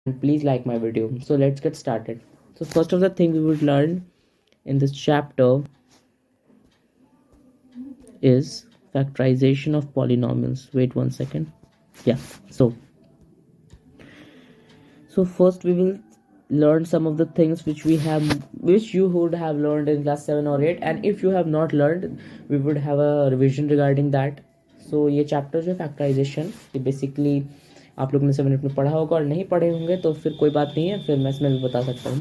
and please like my video. So let's get started. So first of the thing we would learn in this chapter is factorization of polynomials. Wait one second. Yeah. So first we will learn some of the things which you would have learned in class 7 or 8, and if you have not learned we would have a revision regarding that. So ये chapter जो factorisation ये basically आप लोगों ने 7 8 में पढ़ा होगा, और नहीं पढ़े होंगे तो फिर कोई बात नहीं है, फिर मैं इसमें भी बता सकता हूँ।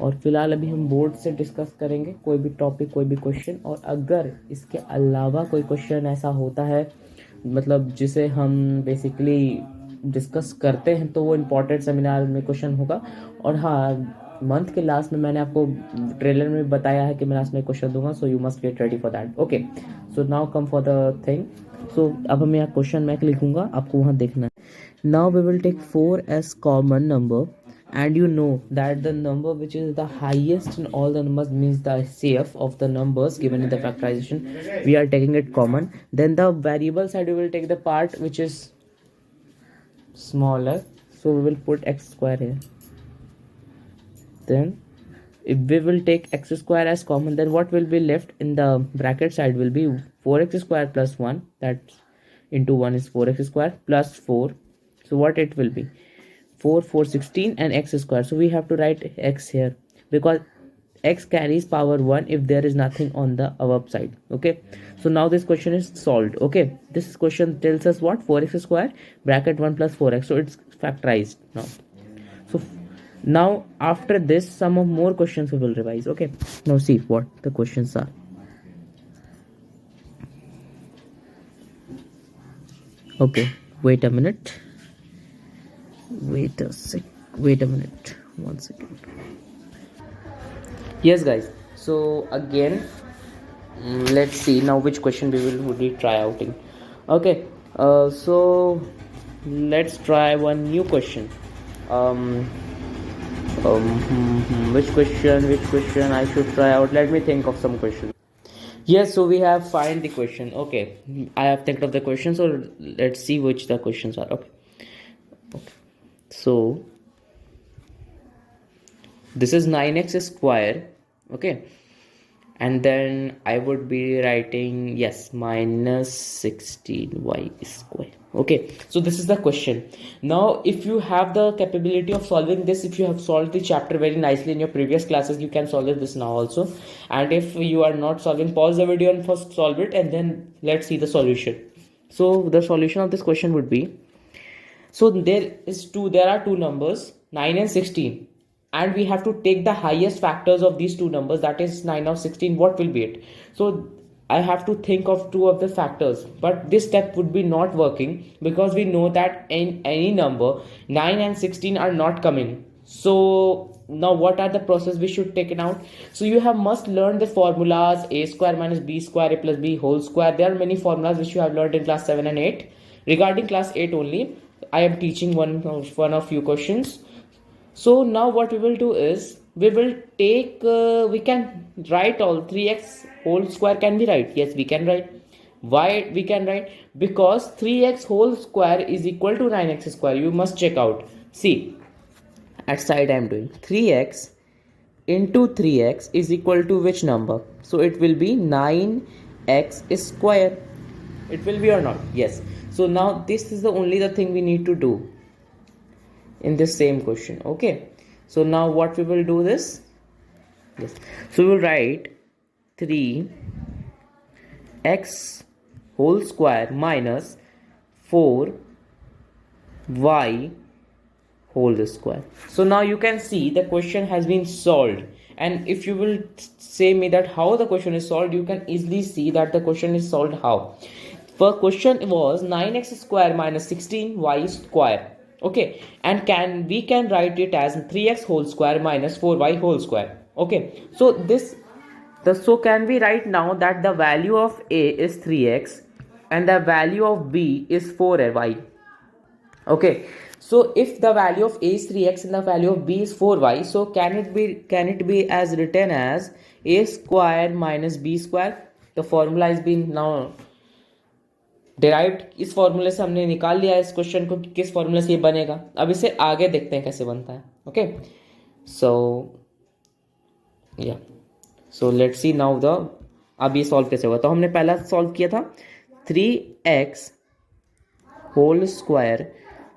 और फिलहाल अभी हम बोर्ड से डिस्कस करेंगे कोई भी टॉपिक, कोई भी क्वेश्चन, और अगर इसके अलावा कोई क्वेश्चन ऐसा होता है मतलब जिसे हम बेसिकली डिस्कस करते हैं तो वो इम्पोर्टेंट सेमिनार में क्वेश्चन होगा। और हाँ, मंथ के लास्ट में मैंने आपको ट्रेलर में बताया है कि मैं लास्ट में क्वेश्चन दूंगा, so you must get ready for that. Okay, so now come for the thing. So अब हम यहाँ क्वेश्चन मैं लिखूंगा, आपको वहाँ देखना है। Now we will take 4 as common number, and you know that the number which is the highest in all the numbers means the CF of the numbers given in the factorization, we are taking it common. Then the variable side we will take the part which is smaller, so we will put x square here. Then if we will take x square as common, then what will be left in the bracket side will be 4x square plus 1, that into 1 is 4x square plus 4. So what it will be, 4 4 16 and x square. So we have to write x here because x carries power 1 if there is nothing on the above side. Okay, so now this question is solved. Okay, this question tells us what, 4x square bracket 1 plus 4x, so it's factorized now. So now after this some of more questions we will revise. Okay, now see what the questions are. Okay, wait a minute, wait a minute, 1 second. Yes guys, so again, let's see now which question we will be try outing. Okay, so let's try one new question. um, which question I should try out. Let me think of some question. Yes, so we have find the question. Okay, I have think of the question, so let's see which the questions are. Okay, so this is 9x square. Okay, and then I would be writing, yes, minus 16y square. Okay, so this is the question. Now if you have the capability of solving this, if you have solved the chapter very nicely in your previous classes, you can solve this now also. And if you are not solving, pause the video and first solve it, and then let's see the solution. So the solution of this question would be, so there are two numbers, 9 and 16, and we have to take the highest factors of these two numbers, that is 9 or 16. What will be it? So I have to think of two of the factors, but this step would be not working because we know that in any number 9 and 16 are not coming. So now what are the process we should take it out? So you have must learn the formulas, a square minus b square, a plus b whole square. There are many formulas which you have learned in class 7 and 8. Regarding class 8 only, I am teaching one of few questions. So now what we will do is we will take we can write all 3x whole square can be right. Yes, we can write. Why we can write? Because 3x whole square is equal to 9x square. You must check out. See, at side I am doing 3x into 3x is equal to which number? So it will be 9x square. It will be or not? Yes. So now this is the only the thing we need to do in this same question. Okay, so now what we will do this, yes, so we will write 3x whole square minus 4y whole square. So now you can see the question has been solved, and if you will say me that how the question is solved, you can easily see that the question is solved how. First question was 9x square minus 16y square. Okay, and we can write it as 3x whole square minus 4y whole square. Okay, so so can we write now that the value of a is 3x and the value of b is 4y. Okay, so if the value of a is 3x and the value of b is 4y, so can it be as written as a square minus b square? The formula has been now derived इस फॉर्मूले से हमने निकाल लिया है इस question को कि किस फॉर्मूले से ये बनेगा। अब इसे आगे देखते हैं कैसे बनता है। ओके, सो या so let's see now the, अब ये सॉल्व कैसे होगा। तो हमने पहला सॉल्व किया था 3x whole square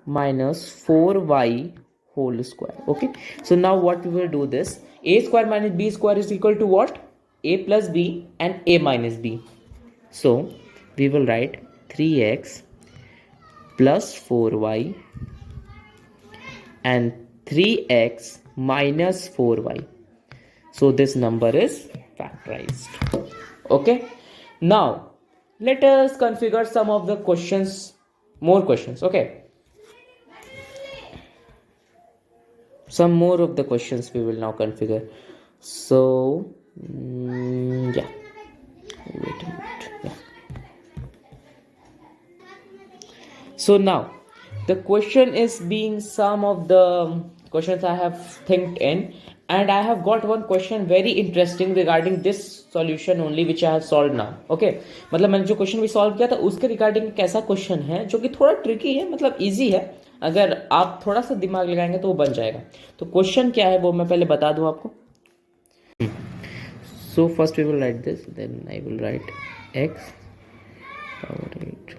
minus 4y whole square. Okay, so now what we will do this, a square minus b square is equal to what, a plus b and a minus b. So we will write 3x plus 4y and 3x minus 4y. So this number is factorized. Okay, now let us configure some of the questions, more questions. Okay, some more of the questions we will now configure. So yeah, wait a minute. Yeah. So now the question is being some of the questions I have thinked in, and I have got one question very interesting regarding this solution only which I have solved now. Okay, मतलब मैंने जो question भी solve किया था उसके regarding एक ऐसा question है जो कि थोड़ा ट्रिकी है, मतलब इजी है, अगर आप थोड़ा सा दिमाग लगाएंगे तो वो बन जाएगा। तो क्वेश्चन क्या है वो मैं पहले बता दूं आपको। So first we will write this, then I will write x power 8.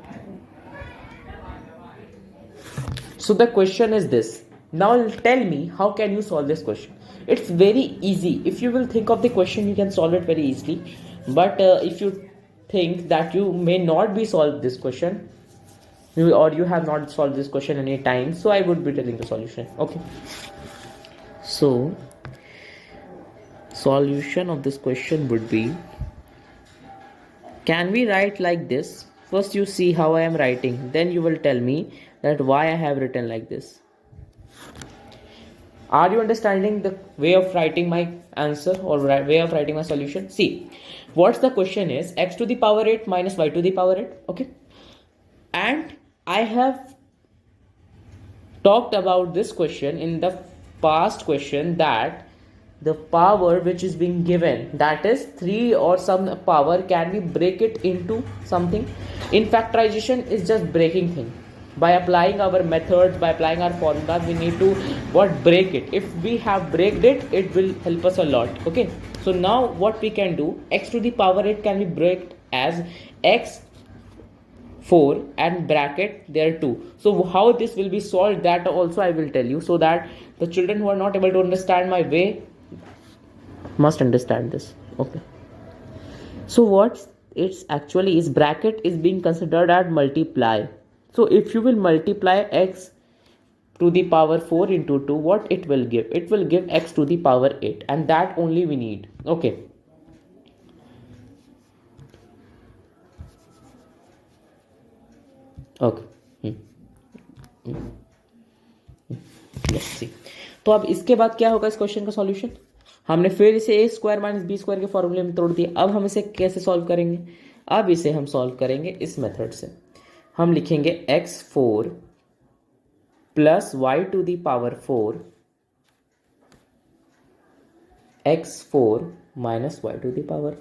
So the question is this. Now tell me, how can you solve this question? It's very easy. If you will think of the question, you can solve it very easily. But if you think that you may not be solved this question, or you have not solved this question any time, so I would be telling the solution. Okay. So solution of this question would be, can we write like this? First you see how I am writing, then you will tell me that why I have written like this. Are you understanding the way of writing my answer or way of writing my solution? See, what's the question is x to the power 8 minus y to the power 8. Okay, and I have talked about this question in the past question, that the power which is being given, that is 3 or some power, can we break it into something? In factorization is just breaking thing. By applying our methods, by applying our formulas, we need to break it. If we have breaked it, it will help us a lot. Okay, so now what we can do, x to the power 8 can be break as x 4 and bracket there 2. So how this will be solved, that also I will tell you, so that the children who are not able to understand my way must understand this. Okay, so what it's actually is, bracket is being considered as multiply. So if you will multiply x to the power 4 into 2, what it will give, it will give x to the power 8, and that only we need. Okay, okay. Let's see. तो अब इसके बाद क्या होगा इस question का solution, हमने फिर इसे a square minus b square के फॉर्मूले में तोड़ दिया। अब हम इसे कैसे सॉल्व करेंगे, अब इसे हम सॉल्व करेंगे इस मेथड से। हम लिखेंगे x4 plus y to the power 4 x4 minus y to the power,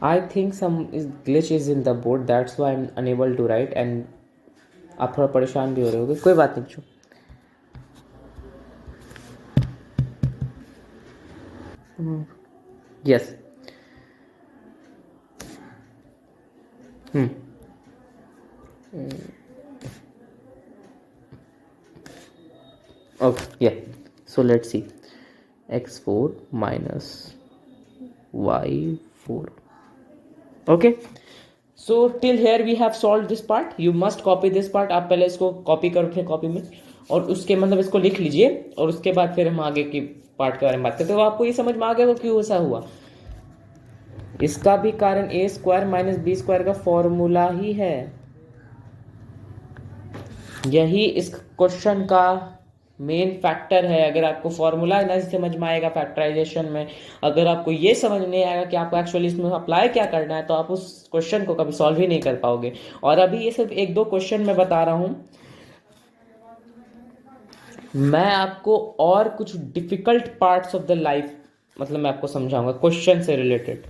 I think some glitch is in the board, that's why I'm unable to write, and आप थोड़ा परेशान भी हो रहे होगे, कोई बात नहीं बच्चों। Yes, okay, yeah, so let's see, x4 minus y4. Okay, so till here we have solved this part. You must copy this part. आप पहले इसको कॉपी करो अपने कॉपी में, और उसके मतलब इसको लिख लीजिए, और उसके बाद फिर हम आगे की पार्ट के बारे में बात करते हैं। तो आपको ये समझ में आ गया क्यों ऐसा हुआ, इसका भी कारण a square minus b square का फॉर्मूला ही है। यही इस क्वेश्चन का मेन फैक्टर है। अगर आपको फॉर्मूला नहीं समझ में आएगा फैक्टराइजेशन में, अगर आपको ये समझ नहीं आएगा कि आपको एक्चुअली इसमें अप्लाई क्या करना है, तो आप उस क्वेश्चन को कभी सॉल्व ही नहीं कर पाओगे। और अभी ये सिर्फ एक दो क्वेश्चन मैं बता रहा हूं, मैं आपको और कुछ difficult parts of the life मतलब मैं आपको समझाऊंगा क्वेश्चन से रिलेटेड,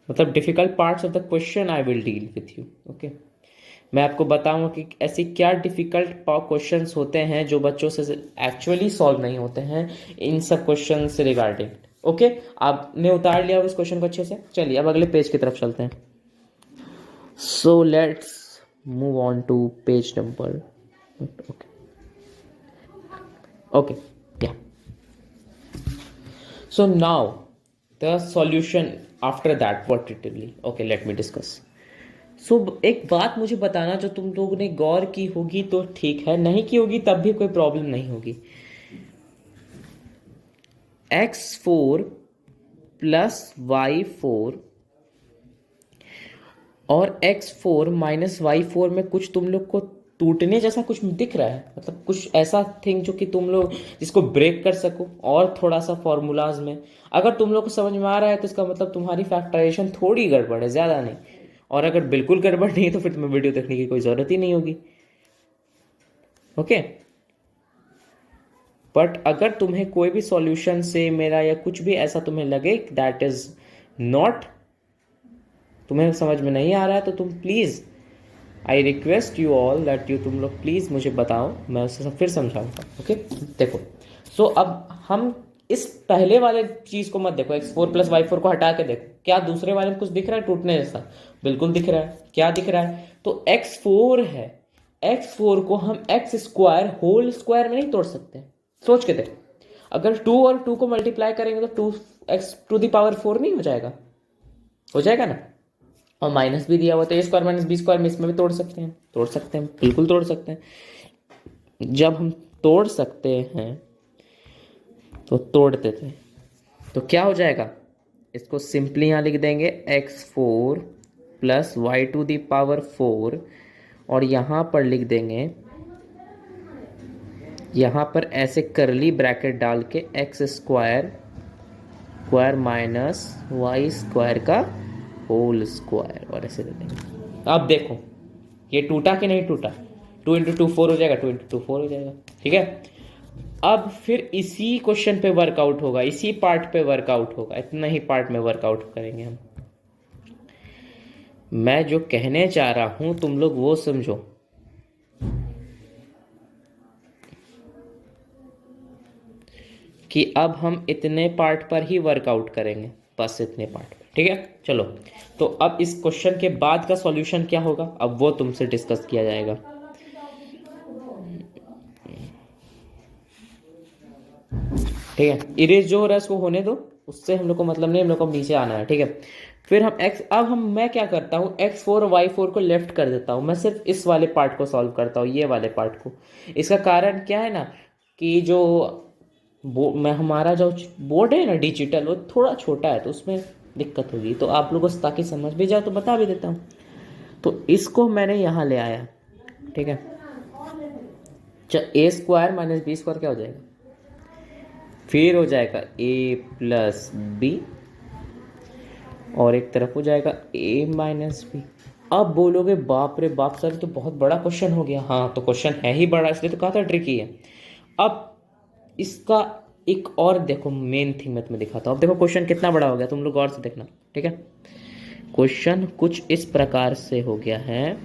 मतलब difficult parts of the question I will deal with you. Okay, मैं आपको बताऊंगा कि ऐसी क्या डिफिकल्ट क्वेश्चंस होते हैं जो बच्चों से एक्चुअली सॉल्व नहीं होते हैं इन सब क्वेश्चन से रिगार्डिंग। ओके, आपने उतार लिया इस क्वेश्चन को अच्छे से। चलिए अब अगले पेज की तरफ चलते हैं। So let's move on to page number, okay okay yeah, so now the solution after that what it will be. Okay, let me discuss. So एक बात मुझे बताना, जो तुम लोगों ने गौर की होगी तो ठीक है, नहीं की होगी तब भी कोई प्रॉब्लम नहीं होगी। x4 प्लस y4 और x4 माइनस y4 में कुछ तुम लोग को टूटने जैसा कुछ दिख रहा है, मतलब कुछ ऐसा थिंग जो कि तुम लोग जिसको ब्रेक कर सको। और थोड़ा सा फॉर्मूलाज में अगर तुम लोग को समझ में आ रहा है तो इसका मतलब तुम्हारी फैक्टराइजेशन थोड़ी गड़बड़ है, ज़्यादा नहीं। और अगर बिल्कुल गड़बड़ नहीं है तो फिर तुम्हें वीडियो देखने की कोई ज़रूरत ही नहीं होगी। ओके, बट अगर तुम्हें कोई भी सॉल्यूशन से मेरा या कुछ भी ऐसा तुम्हें लगे दैट इज नॉट, तुम्हें समझ में नहीं आ रहा है, तो तुम please, I request you all that you, तुम लोग प्लीज़ मुझे बताओ, मैं उसे फिर समझाऊंगा। ओके, देखो। सो अब हम इस पहले वाले चीज़ को मत देखो, x4 प्लस y4 को हटा के देखो, क्या दूसरे वाले में कुछ दिख रहा है टूटने जैसा? बिल्कुल दिख रहा है। क्या दिख रहा है? तो x4 है, x4 को हम x स्क्वायर होल स्क्वायर में नहीं तोड़ सकते। सोच के देखो, अगर 2 और 2 को मल्टीप्लाई करेंगे तो 2x टू द पावर 4 नहीं हो जाएगा? हो जाएगा ना। और माइनस भी दिया हुआ तो a square minus b square में इसमें भी तोड़ सकते हैं, तोड़ सकते हैं, बिल्कुल तोड़ सकते हैं। जब हम तोड़ सकते हैं तो तोड़ते थे, तो क्या हो जाएगा? इसको सिंपली यहाँ लिख देंगे x4 plus y to the power 4, और यहाँ पर लिख देंगे, यहाँ पर ऐसे करली ब्रैकेट डाल के x square square minus y square का होल स्क्वायर, और ऐसे दे देंगे। अब देखो ये टूटा कि नहीं टूटा? 2 इंटू 2 4 हो जाएगा, 2 इंटू 2 4 हो जाएगा। ठीक है, अब फिर इसी क्वेश्चन पे वर्कआउट होगा, इसी पार्ट पे वर्कआउट होगा, इतना ही पार्ट में वर्कआउट करेंगे हम। मैं जो कहने चाह रहा हूं तुम लोग वो समझो कि अब हम इतने पार्ट पर ही वर्कआउट करेंगे, बस इतने पार्ट पर। ठीक है, चलो। तो अब इस क्वेश्चन के बाद का सॉल्यूशन क्या होगा, अब वो तुमसे डिस्कस किया जाएगा। ठीक है, इरेज जो हो रहा है उसको होने दो, उससे हम लोग को मतलब नहीं, हम लोग को नीचे आना है। ठीक है, फिर हम x, अब हम मैं क्या करता हूँ, x4 और y4 को लेफ्ट कर देता हूँ, मैं सिर्फ इस वाले पार्ट को सॉल्व करता हूँ, ये वाले पार्ट को। इसका कारण क्या है ना, कि जो मैं हमारा जो बोर्ड है ना डिजिटल, वो थोड़ा छोटा है तो उसमें दिक्कत होगी, तो आप लोगों को ताकि समझ भी जाए तो बता भी देता हूँ। तो इसको मैंने यहाँ ले आया। ठीक है, a square minus b square क्या हो जाएगा? फिर हो जाएगा a प्लस बी, और एक तरफ हो जाएगा a माइनस बी। अब बोलोगे बाप रे बाप सर तो बहुत बड़ा क्वेश्चन हो गया। हाँ, तो क्वेश्चन है ही बड़ा, इसलिए तो कहा था ट्रिकी है। अब इसका एक और देखो मेन थिंग मैं तुम्हें दिखाता हूँ। अब देखो क्वेश्चन कितना बड़ा हो गया, तुम लोग गौर से देखना। ठीक है, क्वेश्चन कुछ इस प्रकार से हो गया है।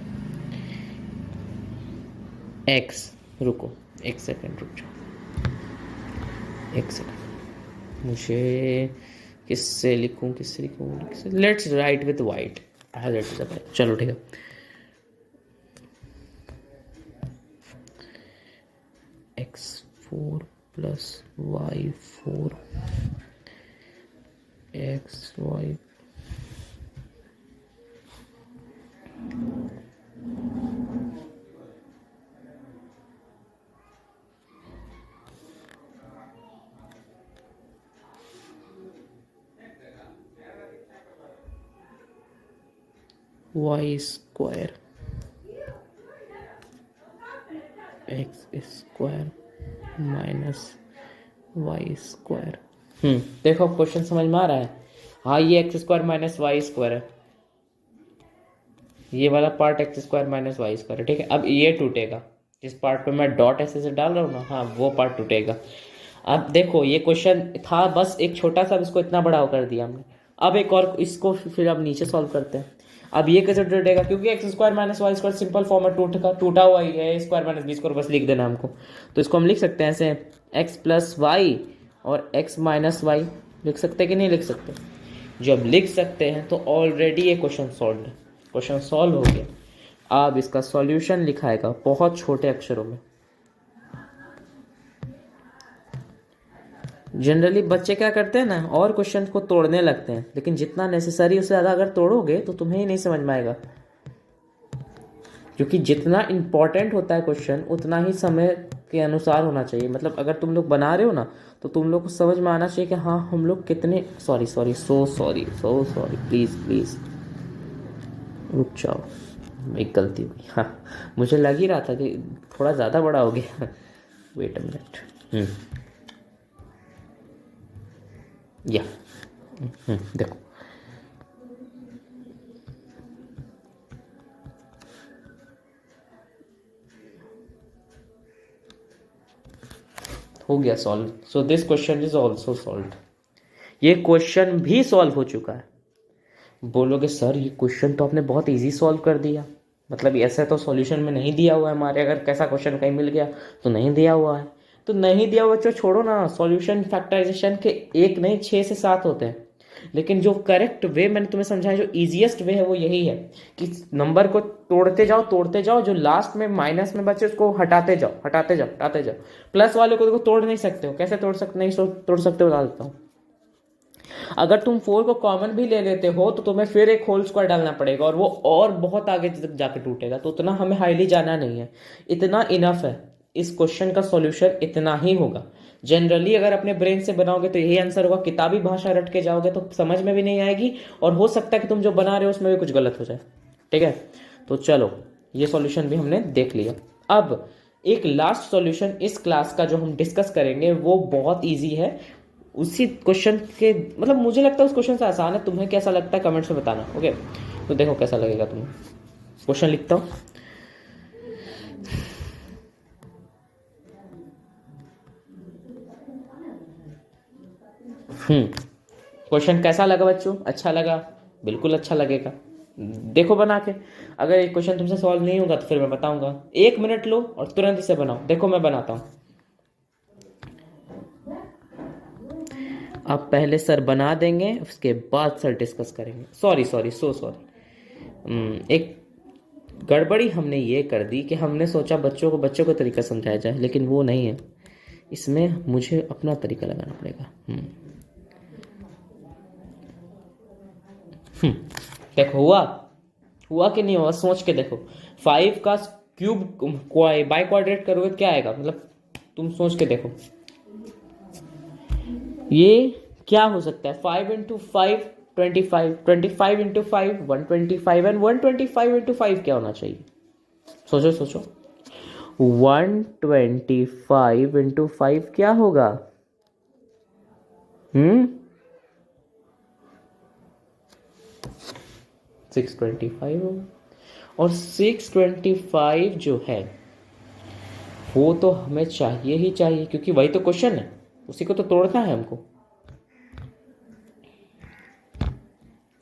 x, रुको एक सेकंड, रुक जाओ एक सेकंड, मुझे किससे लिखूं, किससे लिखूं, लेट्स राइट विद वाइट, चलो ठीक है। x4 प्लस y4 xy y square x square minus y square. देखो क्वेश्चन समझ में आ रहा है? हाँ, ये x square minus y square है, ये वाला part x square minus y square है। ठीक है, अब ये टूटेगा, जिस पार्ट पे मैं डॉट ऐसे डाल रहा हूँ ना, हाँ वो पार्ट टूटेगा। अब देखो ये क्वेश्चन था बस एक छोटा सा, इसको इतना बड़ा कर दिया हमने। अब एक और इसको फिर अब नीचे सॉल्व करते हैं। अब ये कैसे टूटेगा, क्योंकि x square minus y square simple form में टूटा हुआ ही है, स्क्वायर माइनस बी स्क्वायर बस लिख देना हमको। तो इसको हम लिख सकते हैं ऐसे, एक्स प्लस वाई और एक्स माइनस वाई। लिख सकते कि नहीं लिख सकते? जब लिख सकते हैं तो ऑलरेडी ये क्वेश्चन सॉल्व है, क्वेश्चन सॉल्व हो गया। अब इसका सॉल्यूशन लिखाएगा बहुत छोटे अक्षरों में। जनरली बच्चे क्या करते हैं ना, और क्वेश्चन को तोड़ने लगते हैं, लेकिन जितना नेसेसरी उससे ज़्यादा अगर तोड़ोगे तो तुम्हें ही नहीं समझ में आएगा। क्योंकि जितना इंपॉर्टेंट होता है क्वेश्चन उतना ही समय के अनुसार होना चाहिए। मतलब अगर तुम लोग बना रहे हो ना, तो तुम लोग को समझ में आना चाहिए कि हाँ हम लोग कितने सॉरी सो सॉरी प्लीज़ रुक जाओ, एक गलती हुई। हाँ मुझे लग ही रहा था कि थोड़ा ज़्यादा बड़ा हो गया। Wait a minute. या देखो हो गया solve. So this question is also solve. ये क्वेश्चन भी सॉल्व हो चुका है। बोलोगे सर ये क्वेश्चन तो आपने बहुत इजी सॉल्व कर दिया, मतलब ऐसा तो सॉल्यूशन में नहीं दिया हुआ है हमारे, अगर कैसा क्वेश्चन कहीं मिल गया तो नहीं दिया हुआ है। तो नहीं दिया हुआ बच्चों छोड़ो ना, सॉल्यूशन फैक्टराइजेशन के एक नहीं 6 से 7 होते हैं। लेकिन जो करेक्ट वे मैंने तुम्हें समझाया, जो इजीएस्ट वे है वो यही है कि नंबर को तोड़ते जाओ, जो लास्ट में माइनस में बचे उसको हटाते जाओ। प्लस वाले को देखो तोड़ नहीं सकते हो, कैसे तोड़ सकते हो बता देता हूँ। अगर तुम 4 को कॉमन भी ले लेते हो तो तुम्हें फिर एक होल स्क्वायर डालना पड़ेगा, और वो और बहुत आगे तक जाके टूटेगा, तो उतना हमें हाईली जाना नहीं है, इतना इनफ है। इस क्वेश्चन का सॉल्यूशन इतना ही होगा। जनरली अगर अपने ब्रेन से बनाओगे तो यही आंसर होगा, किताबी भाषा रट के जाओगे तो समझ में भी नहीं आएगी, और हो सकता है कि तुम जो बना रहे हो उसमें भी कुछ गलत हो जाए। ठीक है, तो चलो ये सॉल्यूशन भी हमने देख लिया। अब एक लास्ट सॉल्यूशन इस क्लास का जो हम डिस्कस करेंगे वो बहुत ईजी है। उसी क्वेश्चन के मतलब मुझे लगता है उस क्वेश्चन से आसान है, तुम्हें कैसा लगता है कमेंट्स में बताना। ओके, तो देखो कैसा लगेगा तुम्हें। क्वेश्चन लिखता हूँ। क्वेश्चन कैसा लगा बच्चों? अच्छा लगा? बिल्कुल अच्छा लगेगा, देखो बना के। अगर एक क्वेश्चन तुमसे सॉल्व नहीं होगा तो फिर मैं बताऊंगा। 1 मिनट लो और तुरंत इसे बनाओ। देखो मैं बनाता हूँ। अब पहले सर बना देंगे, उसके बाद सर डिस्कस करेंगे। एक गड़बड़ी हमने ये कर दी कि हमने सोचा बच्चों को तरीका समझाया जाए, लेकिन वो नहीं है, इसमें मुझे अपना तरीका लगाना पड़ेगा। देखो हुआ कि नहीं हुआ, सोच के देखो। 5 का क्यूब बाई क्वाड्रेट करोगे क्या आएगा, मतलब तुम सोच के देखो ये क्या हो सकता है। 5 इंटू 5 25, 25 इंटू 5 125, एंड 125 इंटू 5 क्या होना चाहिए? सोचो 125 इंटू 5 क्या होगा? 625 होगा। और 625 जो है वो तो हमें चाहिए ही चाहिए, क्योंकि वही तो क्वेश्चन है, उसी को तो तोड़ना है हमको।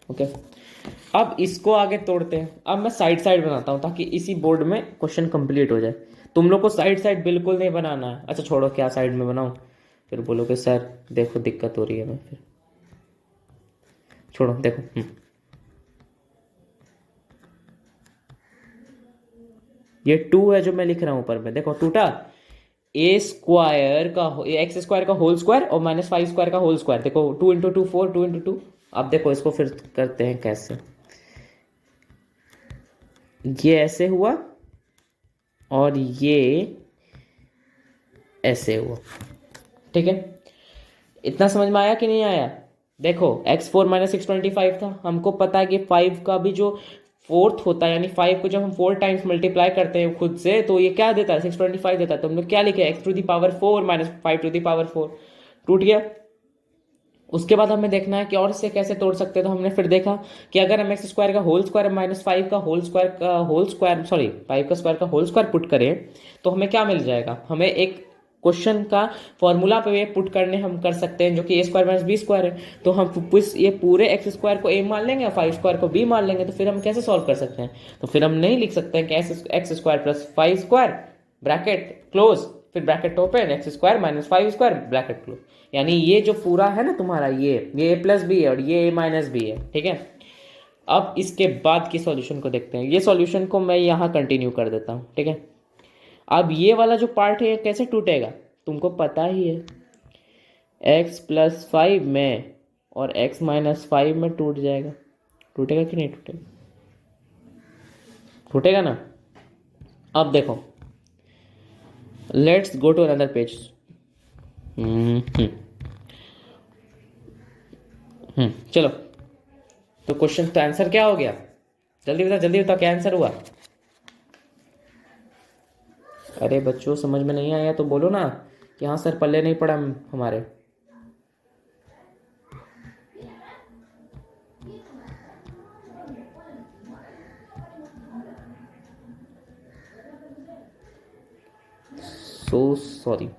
ओके, अब इसको आगे तोड़ते हैं। अब मैं साइड बनाता हूं ताकि इसी बोर्ड में क्वेश्चन कंप्लीट हो जाए। तुम लोग को साइड बिल्कुल नहीं बनाना है। अच्छा छोड़ो, क्या साइड में बनाऊं, फिर बोलोगे सर देखो दिक्कत हो रही है। मैं फिर छोड़ो, देखो ये 2 है जो मैं लिख रहा हूं ऊपर में, देखो टूटा। ए स्क्वायर का एक्स स्क्वायर का होल स्क्वायर और -5 स्क्वायर का होल स्क्वायर। देखो 2 इंटू 2 4, 2 इंटू 2। अब देखो इसको फिर करते हैं कैसे। ये ऐसे हुआ और ये ऐसे हुआ। ठीक है, इतना समझ में आया कि नहीं आया? देखो x4 माइनस 625 था, हमको पता है कि 5 का भी जो फोर्थ होता है, यानी 5 को जब हम 4 टाइम्स मल्टीप्लाई करते हैं खुद से, तो ये क्या देता है? 625 देता है। तो हम लोग क्या लिखे? x टू दी पावर 4 माइनस 5 टू दी पावर 4। टूट गया। उसके बाद हमें देखना है कि और इसे कैसे तोड़ सकते हैं। तो हमने फिर देखा कि अगर हम एक्स स्क्वायर का होल स्क्वायर माइनस 5 का होल स्क्वायर का होल स्क्वायर सॉरी 5 का स्क्वायर का होल स्क्वायर पुट करें तो हमें क्या मिल जाएगा। हमें एक क्वेश्चन का फॉर्मूला पे पुट करने हम कर सकते हैं जो कि ए स्क्वायर माइनस बी स्क्वायर है। तो हम ये पूरे एक्स स्क्वायर को ए मान लेंगे और 5 स्क्वायर को बी मान लेंगे। तो फिर हम कैसे सॉल्व कर सकते हैं। तो फिर हम नहीं लिख सकते हैं कि x square plus 5 square bracket close फिर bracket open x square minus 5 square bracket close. यानी ये जो पूरा है ना तुम्हारा ये ए प्लस बी है और ये ए माइनस बी है। ठीक है, अब इसके बाद की सॉल्यूशन को देखते हैं। ये सॉल्यूशन को मैं यहाँ कंटिन्यू कर देता हूँ। ठीक है, अब ये वाला जो पार्ट है ये कैसे टूटेगा तुमको पता ही है। x प्लस 5 में और x माइनस 5 में टूट जाएगा। टूटेगा कि नहीं टूटेगा, टूटेगा ना। अब देखो let's go to another page. चलो, तो क्वेश्चन का आंसर क्या हो गया, जल्दी बता क्या आंसर हुआ। अरे बच्चों समझ में नहीं आया तो बोलो ना कि हाँ सर पल्ले नहीं पड़ा हमारे। So sorry.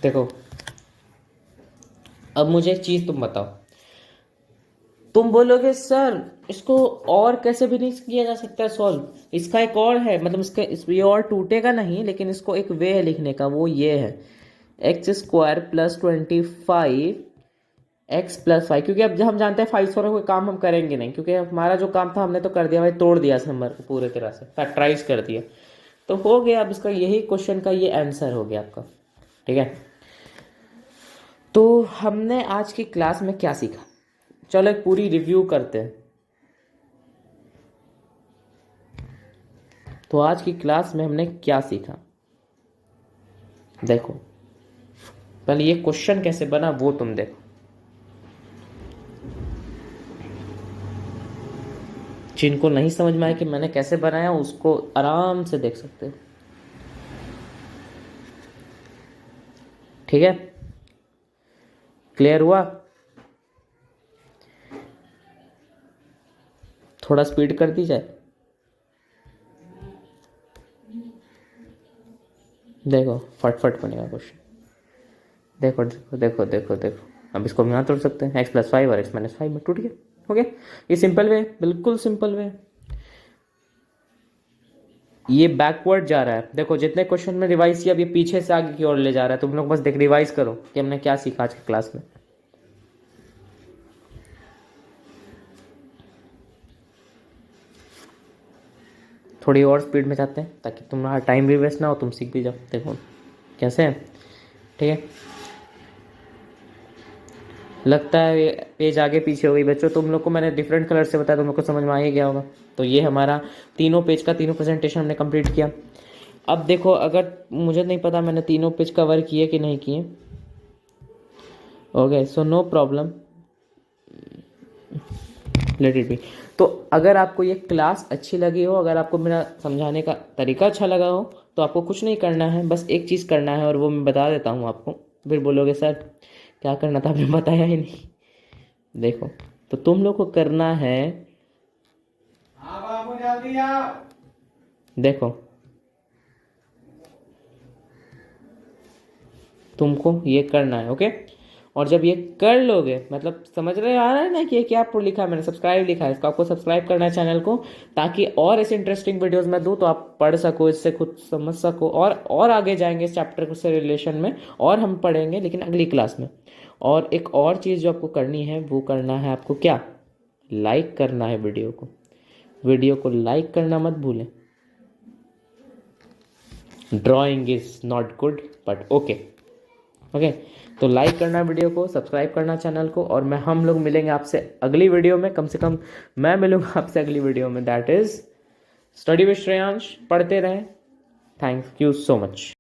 देखो अब मुझे एक चीज तुम बताओ। तुम बोलोगे सर इसको और कैसे भी नहीं किया जा सकता सॉल्व, इसका एक और है, मतलब ये और टूटेगा नहीं लेकिन इसको एक वे है लिखने का, वो ये है x square plus 25 x plus 5। क्योंकि अब जब हम जानते हैं 5 स्क्वायर कोई काम हम करेंगे नहीं, क्योंकि हमारा जो काम था हमने तो कर दिया भाई, तोड़ दिया इस नंबर को पूरे तरह से, फैक्टराइज कर दिया तो हो गया। अब इसका यही क्वेश्चन का ये आंसर हो गया आपका। ठीक है, तो हमने आज की क्लास में क्या सीखा, चलो एक पूरी रिव्यू करते हैं। तो आज की क्लास में हमने क्या सीखा, देखो पहले ये क्वेश्चन कैसे बना वो तुम देखो। जिनको नहीं समझ में आया कि मैंने कैसे बनाया उसको आराम से देख सकते हो। ठीक है, क्लियर हुआ। थोड़ा स्पीड कर दी जाए। देखो फटफट बनेगा क्वेश्चन। देखो देखो देखो देखो देखो, अब इसको हम यहाँ तोड़ सकते हैं, एक्स प्लस 5 और एक्स माइनस 5 में टूट गया, हो गया। ये सिंपल वे, बिल्कुल सिंपल वे। ये बैकवर्ड जा रहा है, देखो जितने क्वेश्चन में रिवाइज किया अब ये पीछे से आगे की ओर ले जा रहा है। तुम लोग बस देख रिवाइज करो कि हमने क्या सीखा आज की क्लास में। थोड़ी और स्पीड में जाते हैं ताकि तुम्हारा टाइम भी वेस्ट ना हो, तुम सीख भी जाओ। देखो कैसे है, ठीक है। लगता है पेज आगे पीछे हो गई बच्चों, तुम लोग को मैंने डिफरेंट कलर से बताया, तुम लोग को समझ में आ ही गया होगा। तो ये हमारा तीनों पेज का तीनों प्रेजेंटेशन हमने कंप्लीट किया। अब देखो अगर मुझे नहीं पता मैंने तीनों पेज कवर किए कि नहीं किए, okay so no problem, let it be. तो अगर आपको ये क्लास अच्छी लगी हो, अगर आपको मेरा समझाने का तरीका अच्छा लगा हो तो आपको कुछ नहीं करना है, बस एक चीज़ करना है और वो मैं बता देता हूँ आपको। फिर बोलोगे सर क्या करना था आपने बताया ही नहीं। देखो तो तुम लोग को करना है, देखो तुमको ये करना है, ओके। और जब ये कर लोगे, मतलब समझ रहे आ रहा है ना कि ये क्या लिखा है मैंने, सब्सक्राइब लिखा है, इसको आपको सब्सक्राइब करना है चैनल को, ताकि और ऐसे इंटरेस्टिंग वीडियोस मैं दूँ तो आप पढ़ सको, इससे खुद समझ सको और आगे जाएंगे इस चैप्टर से रिलेशन में, और हम पढ़ेंगे लेकिन अगली क्लास में। और एक और चीज़ जो आपको करनी है वो करना है आपको क्या, लाइक करना है वीडियो को लाइक करना मत भूलें। Drawing is not good but okay, okay. तो लाइक करना वीडियो को, सब्सक्राइब करना चैनल को, और हम लोग मिलेंगे आपसे अगली वीडियो में। कम से कम मैं मिलूंगा आपसे अगली वीडियो में। That is study with Shreyansh. पढ़ते रहें। Thank you so much.